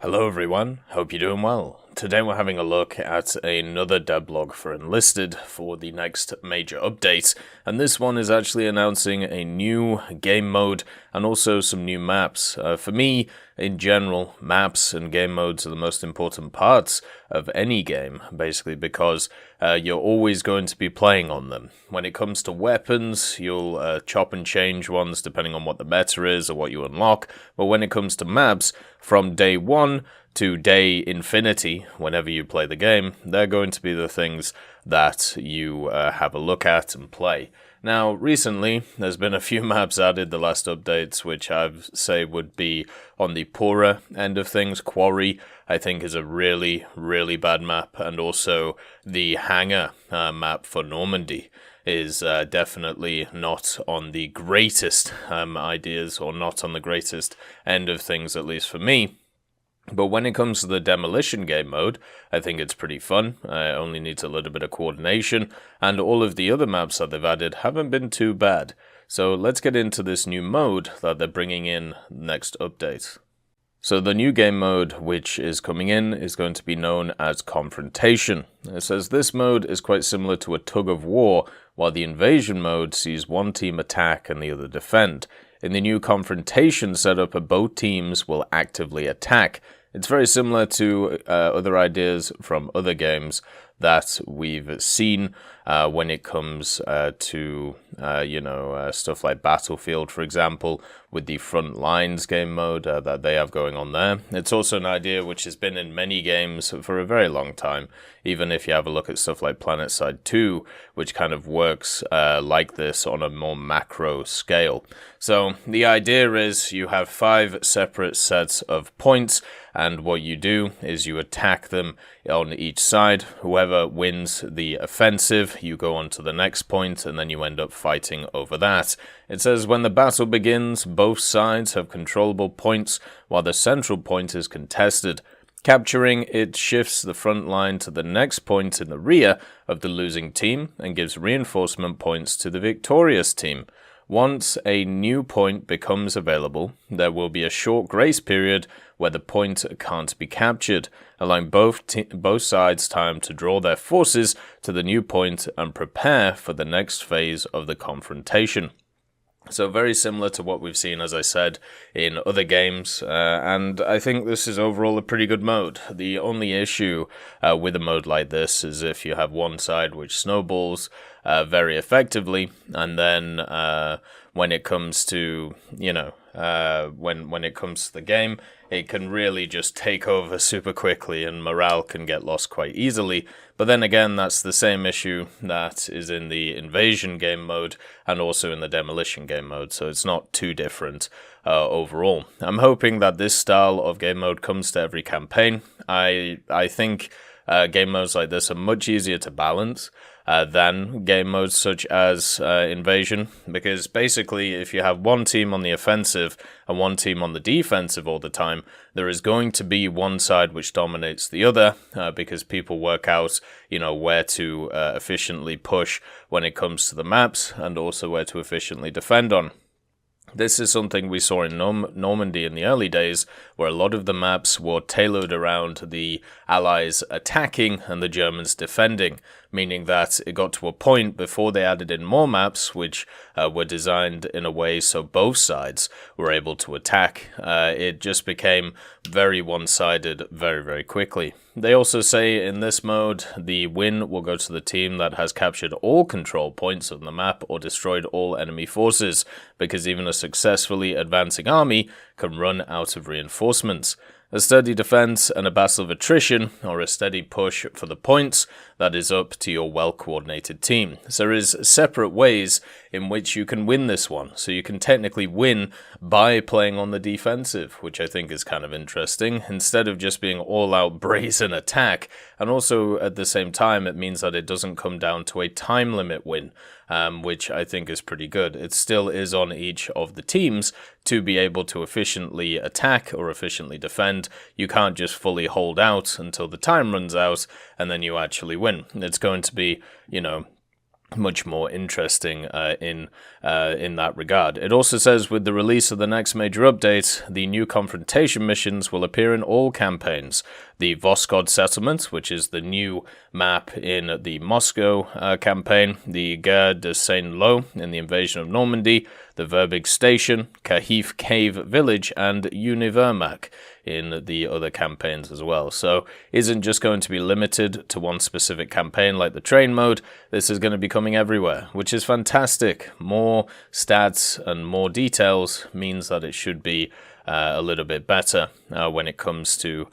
Hello everyone, hope you're doing well. Today we're having a look at another devblog for Enlisted for the next major update, and this one is actually announcing a new game mode and also some new maps. For me, in general, maps and game modes are the most important parts of any game, basically because you're always going to be playing on them. When it comes to weapons, you'll chop and change ones depending on what the meta is or what you unlock, but when it comes to maps, from day one to day infinity, whenever you play the game, they're going to be the things that you have a look at and play. Now, recently, there's been a few maps added, the last updates, which I say would be on the poorer end of things. Quarry, I think, is a really, really bad map, and also the hangar map for Normandy is definitely not on the greatest ideas, or not on the greatest end of things, at least for me. But when it comes to the demolition game mode, I think it's pretty fun. It only needs a little bit of coordination, and all of the other maps that they've added haven't been too bad. So let's get into this new mode that they're bringing in next update. So the new game mode which is coming in is going to be known as Confrontation. It says this mode is quite similar to a tug of war, while the invasion mode sees one team attack and the other defend. In the new Confrontation setup, both teams will actively attack. It's very similar to other ideas from other games that we've seen when it comes to, stuff like Battlefield, for example, with the Front Lines game mode that they have going on there. It's also an idea which has been in many games for a very long time, even if you have a look at stuff like PlanetSide 2, which kind of works like this on a more macro scale. So the idea is you have 5 separate sets of points, and what you do is you attack them on each side. Whoever wins the offensive, you go on to the next point, and then you end up fighting over that. It says when the battle begins, both sides have controllable points, while the central point is contested. Capturing it shifts the front line to the next point in the rear of the losing team and gives reinforcement points to the victorious team. Once a new point becomes available, there will be a short grace period where the point can't be captured, allowing both sides time to draw their forces to the new point and prepare for the next phase of the confrontation. So very similar to what we've seen, as I said, in other games, and I think this is overall a pretty good mode. The only issue with a mode like this is if you have one side which snowballs very effectively, and then when it comes to, when it comes to the game, it can really just take over super quickly and morale can get lost quite easily. But then again, that's the same issue that is in the invasion game mode and also in the demolition game mode, so it's not too different overall. I'm hoping that this style of game mode comes to every campaign. I think game modes like this are much easier to balance than game modes such as Invasion, because basically if you have one team on the offensive and one team on the defensive all the time, there is going to be one side which dominates the other because people work out, where to efficiently push when it comes to the maps and also where to efficiently defend on. This is something we saw in Normandy in the early days, where a lot of the maps were tailored around the Allies attacking and the Germans defending, meaning that it got to a point before they added in more maps, which were designed in a way so both sides were able to attack. It just became very one-sided very, very quickly. They also say in this mode, the win will go to the team that has captured all control points on the map or destroyed all enemy forces, because even a successfully advancing army can run out of reinforcements. A steady defense and a battle of attrition, or a steady push for the points, that is up to your well-coordinated team. So there is separate ways in which you can win this one. So you can technically win by playing on the defensive, which I think is kind of interesting, instead of just being all-out brazen attack. And also, at the same time, it means that it doesn't come down to a time limit win, which I think is pretty good. It still is on each of the teams to be able to efficiently attack or efficiently defend. You can't just fully hold out until the time runs out and then you actually win. It's going to be, much more interesting in that regard. It also says, with the release of the next major update, the new Confrontation missions will appear in all campaigns. The Voskhod settlement, which is the new map in the Moscow campaign, the Gare de Saint-Lô in the invasion of Normandy, the Verbig Station, Kahif Cave Village, and Univermac in the other campaigns as well. So isn't just going to be limited to one specific campaign like the train mode. This is going to be coming everywhere, which is fantastic. More stats and more details means that it should be a little bit better when it comes to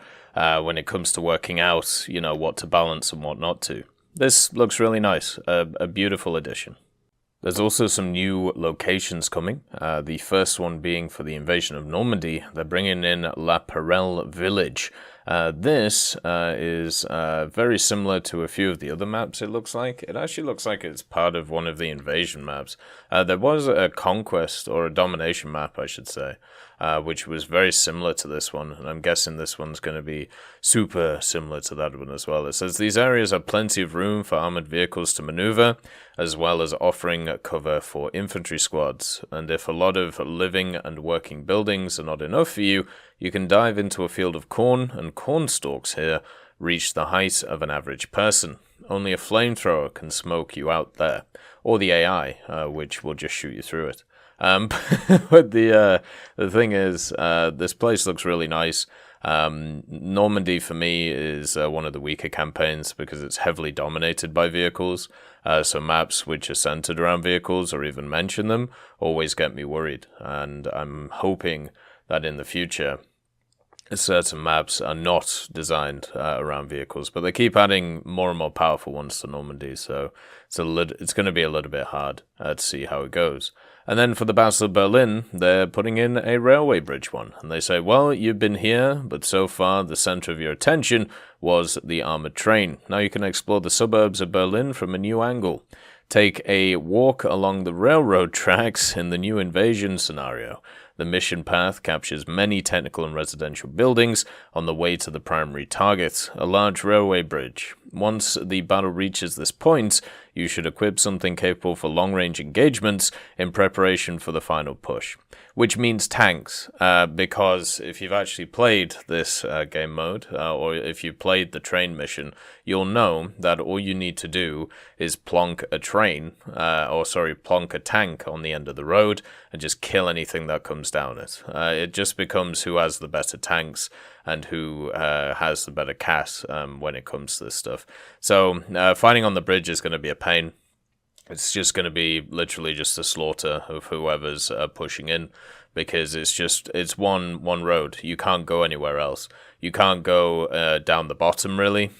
working out, you know, what to balance and what not to. This looks really nice, a beautiful addition. There's also some new locations coming, the first one being for the invasion of Normandy. They're bringing in La Perelle village. This is very similar to a few of the other maps, it looks like. It actually looks like it's part of one of the invasion maps. There was a conquest, or a domination map, I should say, which was very similar to this one, and I'm guessing this one's going to be super similar to that one as well. It says these areas have plenty of room for armored vehicles to maneuver, as well as offering cover for infantry squads, and if a lot of living and working buildings are not enough for you, you can dive into a field of corn, and corn stalks here reach the height of an average person. Only a flamethrower can smoke you out there, or the AI, which will just shoot you through it. But the thing is, this place looks really nice. Normandy for me is one of the weaker campaigns because it's heavily dominated by vehicles. So maps which are centered around vehicles or even mention them always get me worried. And I'm hoping that in the future, certain maps are not designed around vehicles, but they keep adding more and more powerful ones to Normandy, so it's going to be a little bit hard to see how it goes. And then for the Battle of Berlin, they're putting in a railway bridge one, and they say, well, you've been here, but so far the center of your attention was the armored train. Now you can explore the suburbs of Berlin from a new angle. Take a walk along the railroad tracks in the new invasion scenario. The mission path captures many technical and residential buildings on the way to the primary target, a large railway bridge. Once the battle reaches this point, you should equip something capable for long-range engagements in preparation for the final push. Which means tanks, because if you've actually played this game mode, or if you've played the train mission, you'll know that all you need to do is plonk a plonk a tank on the end of the road and just kill anything that comes down it. It just becomes who has the better tanks and who has the better CAS when it comes to this stuff. So fighting on the bridge is going to be a pain. It's just going to be literally just a slaughter of whoever's pushing in, because it's one road. You can't go anywhere else. You can't go down the bottom really,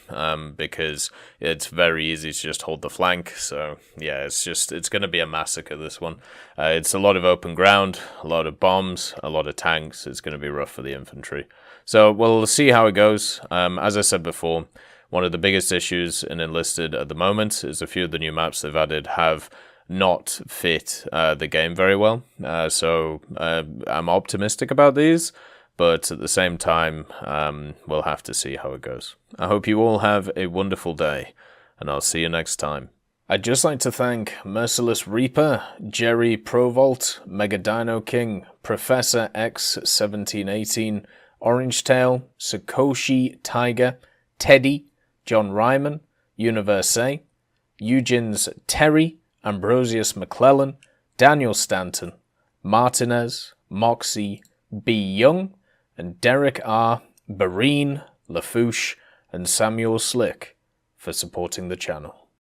because it's very easy to just hold the flank. So yeah, it's going to be a massacre, this one. It's a lot of open ground, a lot of bombs, a lot of tanks. It's going to be rough for the infantry. So we'll see how it goes. As I said before, one of the biggest issues in Enlisted at the moment is a few of the new maps they've added have not fit the game very well. So I'm optimistic about these, but at the same time, we'll have to see how it goes. I hope you all have a wonderful day, and I'll see you next time. I'd just like to thank Merciless Reaper, Jerry Provolt, Megadino King, Professor X1718, Orange Tail, Sakoshi Tiger, Teddy, John Ryman, Universe, Eugens Terry, Ambrosius McClellan, Daniel Stanton, Martinez, Moxie, B. Young, and Derek R., Barine, Lafouche, and Samuel Slick for supporting the channel.